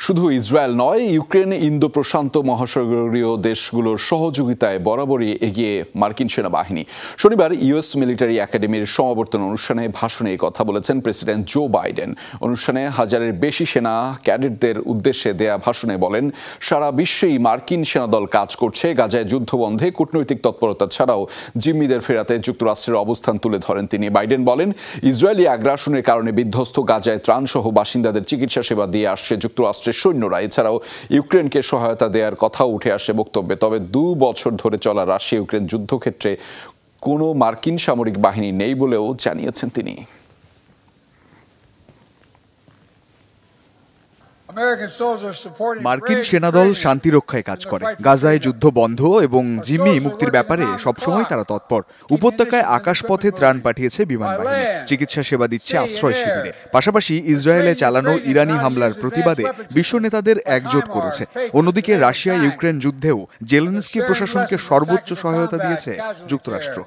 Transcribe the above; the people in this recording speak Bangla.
শুধু ইসরায়েল নয়, ইউক্রেন ইন্দো প্রশান্ত মহাসাগরীয় দেশগুলোর সহযোগিতায় বরাবরই এগিয়ে মার্কিন সেনাবাহিনী। শনিবার ইউএস মিলিটারি একাডেমির সমাবর্তন অনুষ্ঠানে ভাষণে এই কথা বলেছেন প্রেসিডেন্ট জো বাইডেন। অনুষ্ঠানে হাজারের বেশি সেনা ক্যাডেটদের উদ্দেশ্যে দেয়া ভাষণে বলেন, সারা বিশ্বেই মার্কিন সেনাদল কাজ করছে। গাজায় যুদ্ধবন্ধে কূটনৈতিক তৎপরতা ছাড়াও জিম্মিদের ফেরাতে যুক্তরাষ্ট্রের অবস্থান তুলে ধরেন তিনি। বাইডেন বলেন, ইসরায়েলি আগ্রাসনের কারণে বিধ্বস্ত গাজায় ত্রাণসহ বাসিন্দাদের চিকিৎসা সেবা দিয়ে আসছে যুক্তরাষ্ট্রের সৈন্যরা। এছাড়াও ইউক্রেনকে সহায়তা দেওয়ার কথাও উঠে আসে বক্তব্যে। তবে 2 বছর ধরে চলা রাশিয়া ইউক্রেন যুদ্ধক্ষেত্রে কোনো মার্কিন সামরিক বাহিনী নেই বলেও জানিয়েছেন তিনি। মার্কিন সেনাদল শান্তি রক্ষায় কাজ করে। গাজায় যুদ্ধ বন্ধ এবং জিম্মি মুক্তির ব্যাপারে সবসময় তারা তৎপর। উপত্যকায় আকাশপথে ত্রাণ পাঠিয়েছে বিমান বাহিনী, চিকিৎসা সেবা দিচ্ছে আশ্রয় শিবিরে। পাশাপাশি ইসরায়েলে চালানো ইরানি হামলার প্রতিবাদে বিশ্ব নেতাদের একজোট করেছে। অন্যদিকে রাশিয়া ইউক্রেন যুদ্ধেও জেলেনস্কি প্রশাসনকে সর্বোচ্চ সহায়তা দিয়েছে যুক্তরাষ্ট্র।